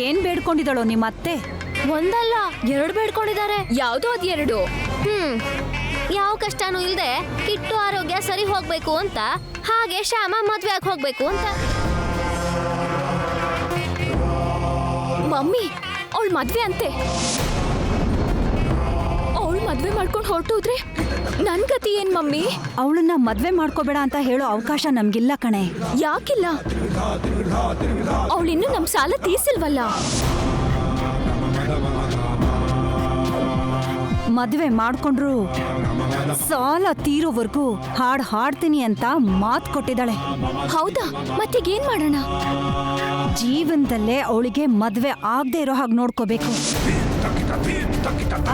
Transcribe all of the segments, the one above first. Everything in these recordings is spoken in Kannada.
ಏನ್ ಬೇಡ್ಕೊಂಡಿದ್ದಾಳೋ ನಿಮ್ಮ ಅತ್ತೆ? ಒಂದಲ್ಲ 2 ಬೇಡ್ಕೊಂಡಿದ್ದಾರೆ. ಯಾವ್ದು ಅದ್ 2? ಯಾವ ಕಷ್ಟನೂ ಇಲ್ದೆ ಕಿಟ್ಟು ಆರೋಗ್ಯ ಸರಿ ಹೋಗ್ಬೇಕು ಅಂತ, ಹಾಗೆ ಶ್ಯಾಮ ಮದ್ವೆ ಆಗಿ ಹೋಗ್ಬೇಕು ಅಂತ. ಮಮ್ಮಿ ಅವಳು ಮದ್ವೆ ಅಂತೆ. ಅವಳು ಮದ್ವೆ ಮಾಡ್ಕೊಂಡು ಹೊರಟೋದ್ರೆ ನನ್ ಗತಿ ಏನ್ ಮಮ್ಮಿ? ಅವಳನ್ನ ಮದ್ವೆ ಮಾಡ್ಕೋಬೇಡ ಅಂತ ಹೇಳೋ ಅವಕಾಶ ನಮ್ಗಿಲ್ಲ ಕಣೆ. ಯಾಕಿಲ್ಲ? ಅವಳಿನ್ನು ನಮ್ ಸಾಲ ತೀರ್ಸಿಲ್ವಲ್ಲ. ಮದ್ವೆ ಮಾಡ್ಕೊಂಡ್ರು ಸಾಲ ತೀರೋವರೆಗೂ ಹಾಡ್ತೀನಿ ಅಂತ ಮಾತು ಕೊಟ್ಟಿದ್ದಾಳೆ. ಹೌದಾ? ಮತ್ತೀಗೇನ್ ಮಾಡೋಣ? ಜೀವನದಲ್ಲೇ ಅವಳಿಗೆ ಮದ್ವೆ ಆಗದೆ ಇರೋ ಹಾಗೆ ನೋಡ್ಕೋಬೇಕು.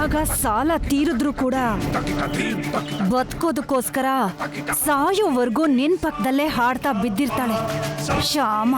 ಆಗ ಸಾಲ ತೀರಿದ್ರು ಕೂಡ ಬದುಕೋದಕ್ಕೋಸ್ಕರ ಸಾಯೋವರೆಗೂ ನಿನ್ ಪಕ್ಕದಲ್ಲೇ ಹಾಡ್ತಾ ಬಿದ್ದಿರ್ತಾಳೆ ಶ್ಯಾಮ.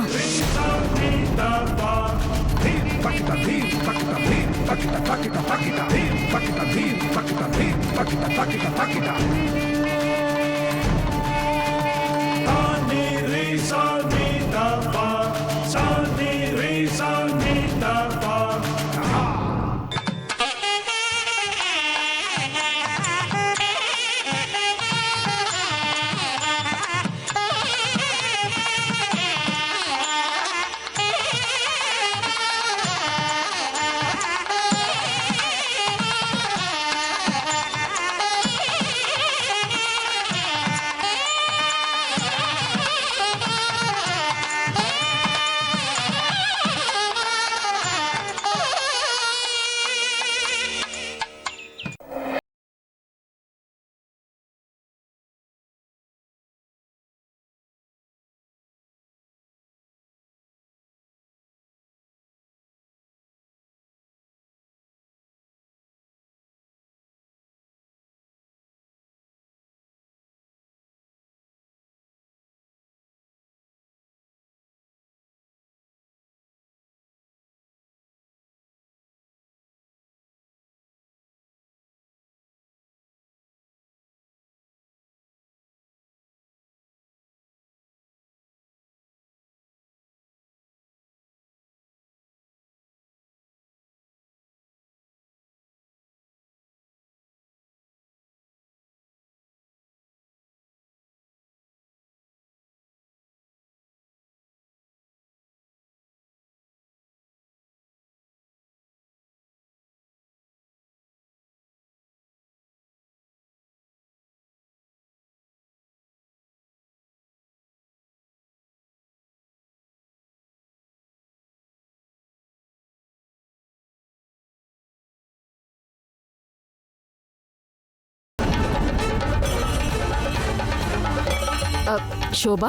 ಶೋಭಾ,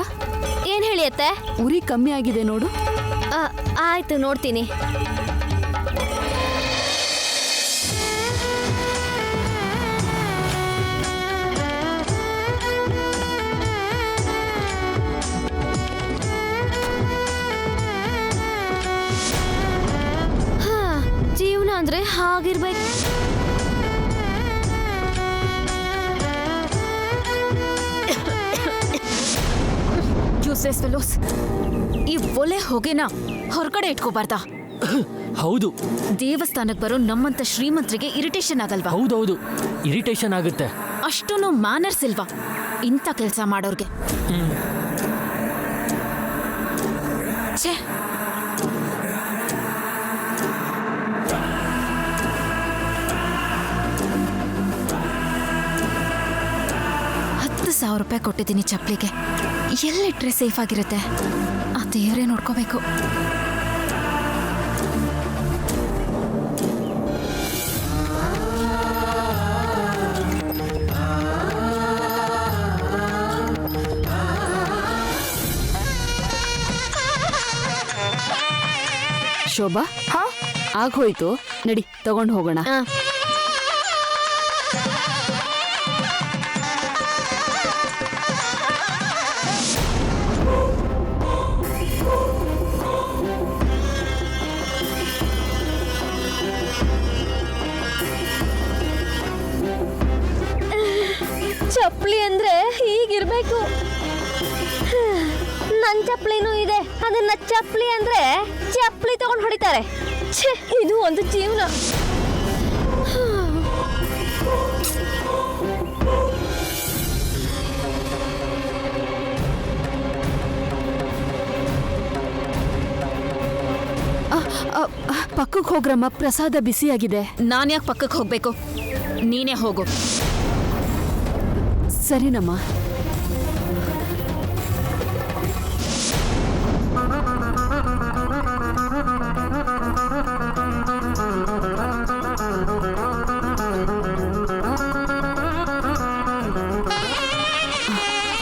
ಏನ್ ಹೇಳಿ ಅತ್ತೆ? ಉರಿ ಕಮ್ಮಿ ಆಗಿದೆ ನೋಡು. ಆಯ್ತು, ನೋಡ್ತೀನಿ. ಜೀವನ ಅಂದ್ರೆ ಹಾಗಿರ್ಬೇಕು. ಈ ಒಲೆ ಹೊಗೆನ ಹೊರಗಡೆ ಇಟ್ಕೋಬಾರ್ದಾ? ಹೌದು. ದೇವಸ್ಥಾನಕ್ಕೆ ಬರೋ ನಮ್ಮಂತ ಶ್ರೀಮಂತರಿಗೆ ಇರಿಟೇಷನ್ ಆಗಲ್ವಾ? ಹೌದೌದು, ಇರಿಟೇಷನ್ ಆಗುತ್ತೆ. ಅಷ್ಟೊಂದು ಮ್ಯಾನರ್ಸ್ ಇಲ್ವಾ ಇಂಥ ಕೆಲಸ ಮಾಡೋರ್ಗೆ? ಛೇ, 10,000 ರೂಪಾಯಿ ಕೊಟ್ಟಿದ್ದೀನಿ ಚಪ್ಪಲಿಗೆ. ಎಲ್ಲಿಟ್ರೆ ಸೇಫ್ ಆಗಿರುತ್ತೆ? ಆ ದೇವರೇ ನೋಡ್ಕೋಬೇಕು. ಶೋಭಾ, ಆಗೋಯ್ತು, ನಡಿ ತಗೊಂಡು ಹೋಗೋಣ. ಚಪ್ಪಲಿ ಅಂದ್ರೆ ಹೀಗಿರ್ಬೇಕು. ನನ್ ಚಪ್ಪಲಿನೂ ಇದೆ. ಅದನ್ನ ಚಪ್ಪಲಿ ಅಂದ್ರೆ ಚಪ್ಪಲಿ ತಗೊಂಡು ಹೊಡಿತಾರೆ. ಛೇ, ಇದು ಒಂದು ಜೀವನ. ಪಕ್ಕಕ್ಕೆ ಹೋಗ್ರಮ್ಮ, ಪ್ರಸಾದ ಬಿಸಿಯಾಗಿದೆ. ನಾನು ಯಾಕೆ ಪಕ್ಕಕ್ಕೆ ಹೋಗ್ಬೇಕು? ನೀನೇ ಹೋಗು. ಸರಿನಮ್ಮ.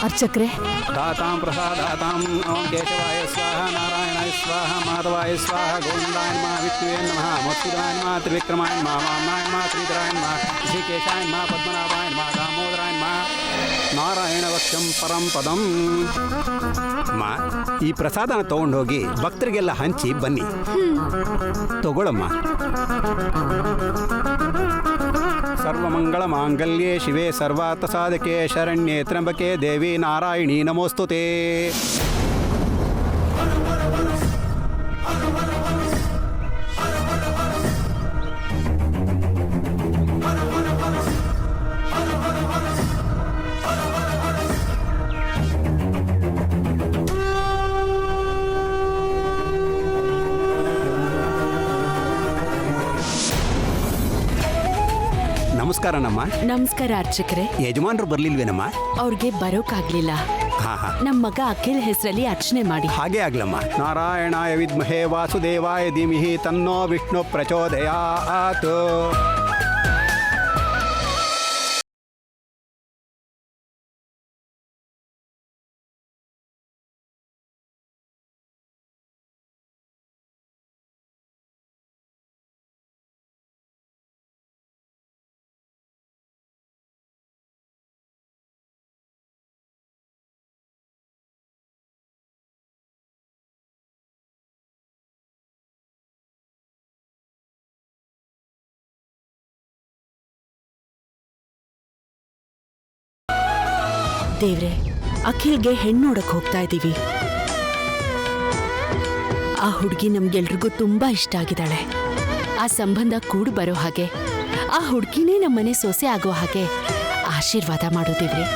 ಅರ್ಚಕ್ರೆ, दातां प्रसादातां ओं केशवाय स्वाहा नारायणाय स्वाहा माधवाय स्वाहा गोविन्दाय नमः विष्णुवे नमः मत्सुदाय नमः त्रिविक्रमाय नमः वामनाय नमः श्रीधराय नमः ऋषिकेशाय नमः पद्मनाभाय नमः दामोदराय नमः ನಾರಾಯಣವಕ್ಷಂ ಪರಂ ಪದಂ. ಅಮ್ಮ, ಈ ಪ್ರಸಾದನ ತಗೊಂಡೋಗಿ ಭಕ್ತರಿಗೆಲ್ಲ ಹಂಚಿ ಬನ್ನಿ. ತಗೊಳಮ್ಮ. ಸರ್ವಮಂಗಳ ಮಾಂಗಲ್ಯೆ ಶಿವೆ ಸರ್ವಾರ್ಥ ಸಾಧಕೆ ಶರಣ್ಯೆ ತ್ರ್ಯಂಬಕೆ ದೇವಿ ನಾರಾಯಣಿ ನಮೋಸ್ತುತೆ. ನಮಸ್ಕಾರನಮ್ಮ. ನಮಸ್ಕಾರ ಅರ್ಚಕರೇ. ಯಜಮಾನ್ರು ಬರ್ಲಿಲ್ವೇನಮ್ಮ? ಅವ್ರಿಗೆ ಬರೋಕ್ಕಾಗ್ಲಿಲ್ಲ. ಹಾ ಹಾ, ನಮ್ ಮಗ ಅಖಿಲ್ ಹೆಸರಲ್ಲಿ ಅರ್ಚನೆ ಮಾಡಿ. ಹಾಗೆ ಆಗ್ಲಮ್ಮ. ನಾರಾಯಣಾಯ ವಿದ್ಮಹೇ ವಾಸುದೇವಾಯ ಧೀಮಹಿ ತನ್ನೋ ವಿಷ್ಣು ಪ್ರಚೋದಯಾತ್. ದೇವ್ರೆ, ಅಖಿಲ್ಗೆ ಹೆಣ್ಣು ನೋಡಕ್ ಹೋಗ್ತಾ ಇದೀವಿ. ಆ ಹುಡುಗಿ ನಮ್ಗೆಲ್ರಿಗೂ ತುಂಬಾ ಇಷ್ಟ ಆಗಿದ್ದಾಳೆ. ಆ ಸಂಬಂಧ ಕೂಡಿ ಬರೋ ಹಾಗೆ, ಆ ಹುಡುಗಿನೇ ನಮ್ಮನೆ ಸೊಸೆ ಆಗೋ ಹಾಗೆ ಆಶೀರ್ವಾದ ಮಾಡೋ ದೇವ್ರೆ.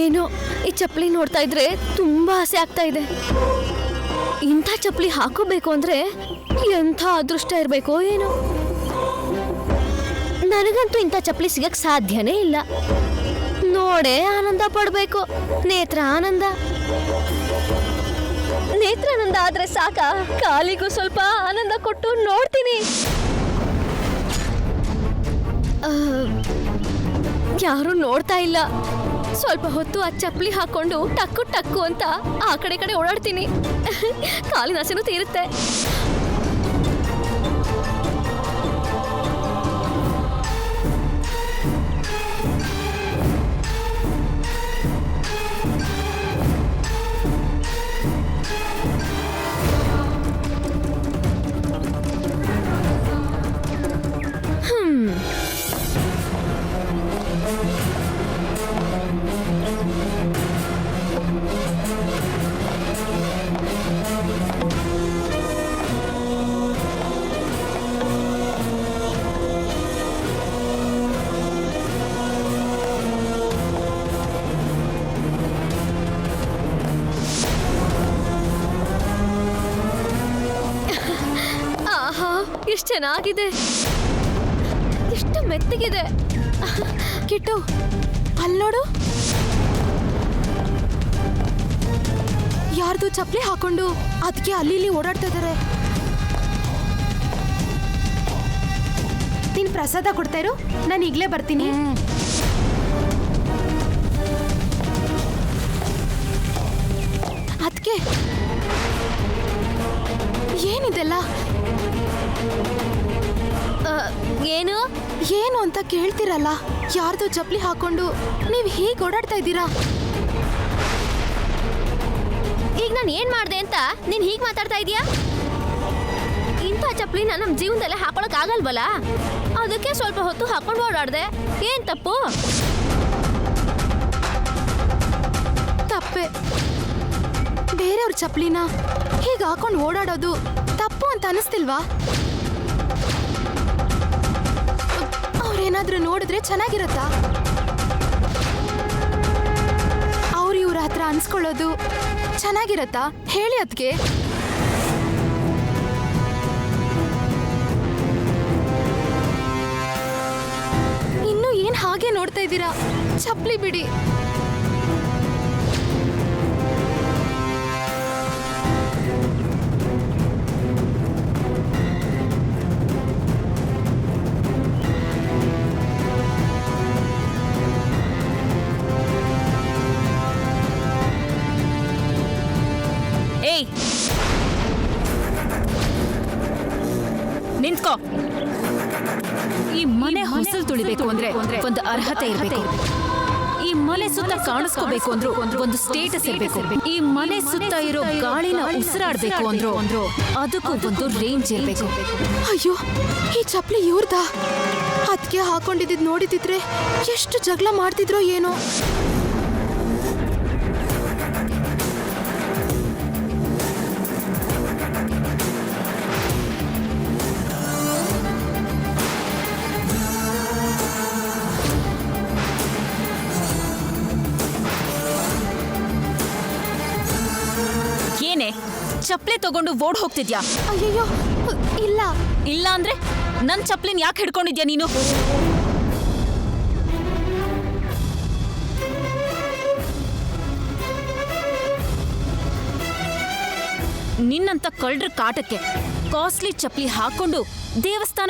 ಏನೋ ಈ ಚಪ್ಪಲಿ ನೋಡ್ತಾ ಇದ್ರೆ ತುಂಬಾ ಆಸೆ ಆಗ್ತಾ ಇದೆ. ಇಂಥ ಚಪ್ಪಲಿ ಹಾಕೋಬೇಕು ಅಂದ್ರೆ ಎಂಥ ಅದೃಷ್ಟ ಇರಬೇಕೋ ಏನೋ. ನನಗಂತೂ ಇಂಥ ಚಪ್ಪಲಿ ಸಿಗಕ್ ಸಾಧ್ಯನೇ ಇಲ್ಲ. ನೋಡೇ ಆನಂದ ಪಡ್ಬೇಕು. ನೇತ್ರಾನಂದ ನೇತ್ರಾನಂದ ಆದ್ರೆ ಸಾಕ. ಕಾಲಿಗೂ ಸ್ವಲ್ಪ ಆನಂದ ಕೊಟ್ಟು ನೋಡ್ತೀನಿ. ಯಾರು ನೋಡ್ತಾ ಇಲ್ಲ. ಸ್ವಲ್ಪ ಹೊತ್ತು ಆ ಚಪ್ಪಲಿ ಹಾಕೊಂಡು ಟಕ್ಕು ಟಕ್ಕು ಅಂತ ಆ ಕಡೆ ಓಡಾಡ್ತೀನಿ. ಕಾಲಿನ ಹಸೆನೂ ತೀರುತ್ತೆ. ಎಷ್ಟು ಚೆನ್ನಾಗಿದೆ, ಎಷ್ಟು ಮೆತ್ತಗಿದೆ. ಕಿಟ್ಟು, ಅಲ್ಲಿ ನೋಡು, ಯಾರ್ದು ಚಪ್ಪಲಿ ಹಾಕೊಂಡು ಅದಕ್ಕೆ ಅಲ್ಲಿ ಇಲ್ಲಿ ಓಡಾಡ್ತಾ ಇದಾರೆ. ನೀನ್ ಪ್ರಸಾದ ಕೊಡ್ತಾ ಇರು, ನಾನು ಈಗಲೇ ಬರ್ತೀನಿ. ಅದಕ್ಕೆ ಏನಿದೆಲ್ಲ? ಏನು ಏನು ಅಂತ ಕೇಳ್ತಿರಲ್ಲ, ಯಾರ್ದೋ ಚಪ್ಲಿ ಹಾಕೊಂಡು ನೀವ್ ಹೀಗ್ ಓಡಾಡ್ತಾ ಇದ್ದೀರಾ? ಈಗ ನಾನು ಏನ್ ಮಾಡ್ದೆ ಅಂತ ನೀನ್ ಹೀಗ್ ಮಾತಾಡ್ತಾ ಇದೀಯಾ? ಇಂಥ ಚಪ್ಲಿನ ನಮ್ ಜೀವನದಲ್ಲೇ ಹಾಕೊಳಕ್ ಆಗಲ್ವಲ್ಲ, ಅದಕ್ಕೆ ಸ್ವಲ್ಪ ಹೊತ್ತು ಹಾಕೊಂಡು ಓಡಾಡ್ದೆ. ಏನ್ ತಪ್ಪು? ತಪ್ಪೆ. ಬೇರೆಯವ್ರ ಚಪ್ಲಿನ ಹೀಗೆ ಹಾಕೊಂಡು ಓಡಾಡೋದು ತಪ್ಪು ಅಂತ ಅನಿಸ್ತಿಲ್ವಾ? ಅವ್ರೇನಾದ್ರೂ ನೋಡಿದ್ರೆ ಚೆನ್ನಾಗಿರತ್ತಾ? ಅವ್ರು ಇವ್ರ ಹತ್ರ ಅನ್ಸ್ಕೊಳ್ಳೋದು ಚೆನ್ನಾಗಿರತ್ತಾ? ಹೇಳಿ ಅದಕ್ಕೆ. ಇನ್ನು ಏನ್ ಹಾಗೆ ನೋಡ್ತಾ ಇದ್ದೀರಾ? ಚಪ್ಲಿ ಬಿಡಿ. ಏಯ್, ನಿಂತ್ಕೋ. ಈ ಮನೆ ಹೊಸಲು ತುಳಿಬೇಕು ಅಂದ್ರೆ ಒಂದು ಅರ್ಹತೆ ಇರಬೇಕು. ಈ ಮನೆ ಸುತ್ತ ಕಾಣಿಸ್ಕೋಬೇಕು ಅಂದ್ರು ಒಂದು ಸ್ಟೇಟಸ್ ಇರಬೇಕು. ಈ ಮನೆ ಸುತ್ತ ಇರೋ ಗಾಳಿನ ಉಸಿರಾಡ್ಬೇಕು ಅಂದ್ರು ಅದಕ್ಕೂ ಒಂದು ರೇಂಜ್ ಇರಬೇಕು. ಅಯ್ಯೋ, ಈ ಚಪ್ಲಿ ಇವ್ರದ. ಅದಕ್ಕೆ ಹಾಕೊಂಡಿದ್ದು ನೋಡಿದಿದ್ರೆ ಎಷ್ಟು ಜಗಳ ಮಾಡ್ತಿದ್ರೋ ಏನೋ. ಏನೇ ಚಪ್ಲಿ ತಗೊಂಡು ಓಡ್ ಹೋಗ್ತಿದ್ಯಾ? ಅಯ್ಯಯ್ಯೋ, ಇಲ್ಲ. ಇಲ್ಲ ಅಂದ್ರೆ ನನ್ ಚಪ್ಲಿನ ಯಾಕೆ ಹಿಡ್ಕೊಂಡಿದ್ಯಾ ನೀನು? ನಿನ್ನಂತ ಕಳ್ರ ಕಾಟಕ್ಕೆ ಕಾಸ್ಟ್ಲಿ ಚಪ್ಲಿ ಹಾಕೊಂಡು ದೇವಸ್ಥಾನ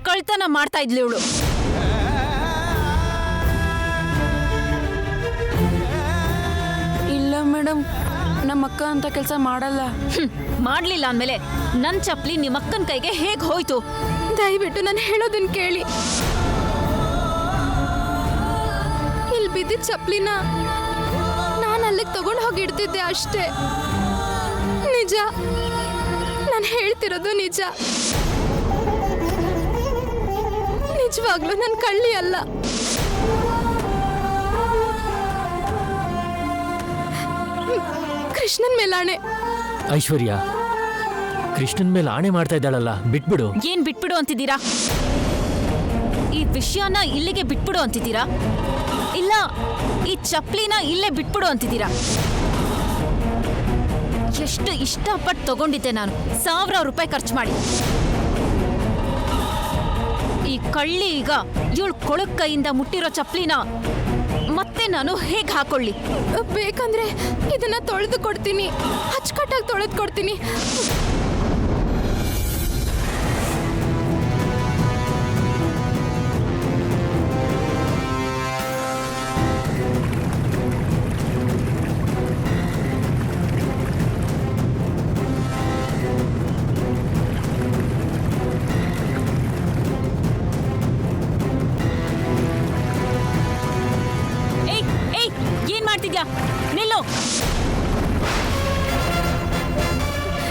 ಕಳ್ತನ ಮಾಡ್ತಾ ಇದ್ಲಿ ಇವಳು. ಇಲ್ಲ ಮೇಡಮ್, ನಮ್ಮ ಅಕ್ಕ ಅಂತ ಕೆಲಸ ಮಾಡಲ್ಲ. ಮಾಡ್ಲಿಲ್ಲ ಅಂದ್ಮೇಲೆ ನನ್ ಚಪ್ಲಿ ನಿಮ್ಮಕ್ಕನ ಕೈಗೆ ಹೇಗ್ ಹೋಯ್ತು? ದಯವಿಟ್ಟು ನಾನು ಹೇಳೋದನ್ನ ಕೇಳಿ. ಇಲ್ಲಿ ಬಿದ್ದಿದ್ದ ಚಪ್ಲಿನ ನಾನು ಅಲ್ಲಿಗೆ ತಗೊಂಡು ಹೋಗಿ ಇಡ್ತಿದ್ದೆ ಅಷ್ಟೇ. ನಿಜ, ನಾನು ಹೇಳ್ತಿರೋದು ನಿಜ. ನಿಜವಾಗ್ಲೂ ನನ್ನ ಕಳ್ಳಿ ಅಲ್ಲ. ಕೃಷ್ಣನ್ ಮೇಲಾಣೆ. ಐಶ್ವರ್ಯ, ಕೃಷ್ಣನ್ ಮೇಲೆ ಆಣೆ ಮಾಡ್ತಾ ಇದ್ದಾಳಲ್ಲ, ಬಿಟ್ಬಿಡು. ಏನ್ ಬಿಟ್ಬಿಡು ಅಂತಿದ್ದೀರಾ? ಈ ವಿಷಯನ ಇಲ್ಲಿಗೆ ಬಿಟ್ಬಿಡು ಅಂತಿದ್ದೀರಾ? ಇಲ್ಲ ಈ ಚಪ್ಲಿನ ಇಲ್ಲೇ ಬಿಟ್ಬಿಡು ಅಂತಿದ್ದೀರಾ? ಎಷ್ಟು ಇಷ್ಟಪಟ್ಟು ತಗೊಂಡಿದ್ದೆ ನಾನು, 1000 ರೂಪಾಯಿ ಖರ್ಚು ಮಾಡಿ. ಈ ಕಳ್ಳಿ ಈಗ ಇವಳು ಕೊಳಕ್ ಕೈಯಿಂದ ಮುಟ್ಟಿರೋ ಚಪ್ಲಿನ ಮತ್ತೆ ನಾನು ಹೇಗ್ ಹಾಕೊಳ್ಳಿ? ಬೇಕಂದ್ರೆ ಇದನ್ನ ತೊಳೆದು ಕೊಡ್ತೀನಿ, ಅಚ್ಚುಕಟ್ಟಾಗಿ ತೊಳೆದು ಕೊಡ್ತೀನಿ. ಮಾಡ್ತಿದ್ಯಾ? ನಿಲ್ಲು.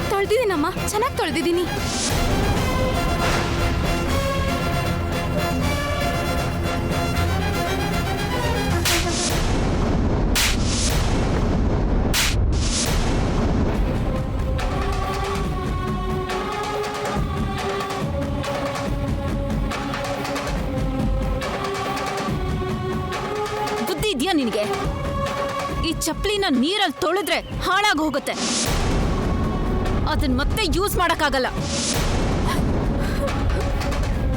ತೊಳೆದಿದ್ದೀನಮ್ಮ, ಚೆನ್ನಾಗಿ ತೊಳೆದಿದ್ದೀನಿ. ಇದೆಯಾ ನಿನಗೆ? ಈ ಚಪ್ಲಿನ ನೀರಲ್ಲಿ ತೊಳೆದ್ರೆ ಹಾಳಾಗಿ ಹೋಗುತ್ತೆ, ಅದನ್ನ ಮತ್ತೆ ಯೂಸ್ ಮಾಡಕ್ಕಾಗಲ್ಲ.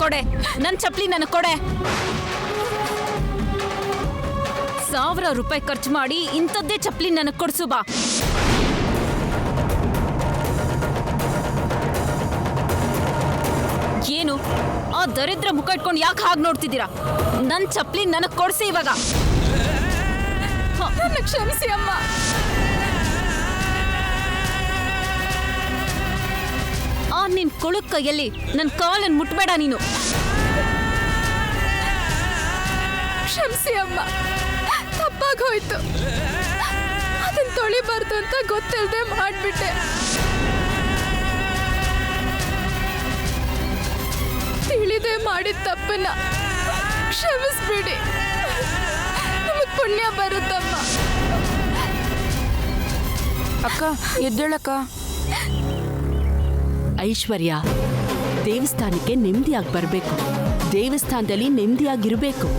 ಕೊಡೆ ನನ್ ಚಪ್ಲಿ ನನಗೆ ಕೊಡೆ. 1000 ರೂಪಾಯಿ ಖರ್ಚು ಮಾಡಿ ಇಂಥದ್ದೇ ಚಪ್ಲಿ ನನಗೆ ಕೊಡ್ಸು ಬಾ. ಏನು ಆ ದರಿದ್ರ ಮುಖ ಇಟ್ಕೊಂಡು ಯಾಕೆ ಹಾಗೆ ನೋಡ್ತಿದ್ದೀರಾ? ನನ್ ಚಪ್ಲಿ ನನಗೆ ಕೊಡ್ಸಿ ಇವಾಗ. ಕ್ಷಮಿಸಿ ಅಮ್ಮ. ಆ ನಿನ್ ಕೊಳುಕ್ ಕೈಯಲ್ಲಿ ನನ್ನ ಕಾಲನ್ನು ಮುಟ್ಬೇಡ ನೀನು. ಕ್ಷಮಿಸಿ ಅಮ್ಮ, ತಪ್ಪಾಗೋಯ್ತು. ಅದನ್ನ ತೊಳಿಬಾರ್ದು ಅಂತ ಗೊತ್ತಿಲ್ಲದೆ ಮಾಡ್ಬಿಟ್ಟೆ. ತಿಳಿದೇ ಮಾಡಿದ ತಪ್ಪನ್ನ ಕ್ಷಮಿಸ್ಬಿಡಿ, ನಮಗ್ ಪುಣ್ಯ ಬರುತ್ತಮ್ಮ. ಅಕ್ಕ ಎದ್ದೇಳಕ್ಕ. ಐಶ್ವರ್ಯ, ದೇವಸ್ಥಾನಕ್ಕೆ ನೆಮ್ಮದಿಯಾಗಿ ಬರಬೇಕು, ದೇವಸ್ಥಾನದಲ್ಲಿ ನೆಮ್ಮದಿಯಾಗಿರಬೇಕು,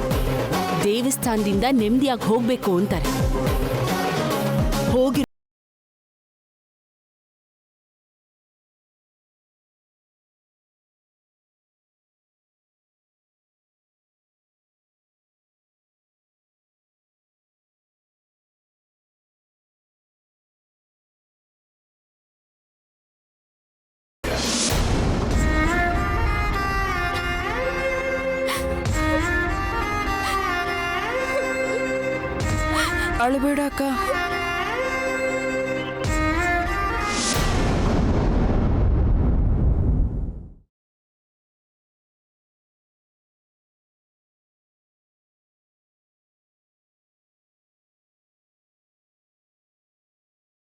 ದೇವಸ್ಥಾನದಿಂದ ನೆಮ್ಮದಿಯಾಗಿ ಹೋಗ್ಬೇಕು ಅಂತಾರೆ. ಹೋಗಿ ಅಳಬೇಡ ಅಕ್ಕ.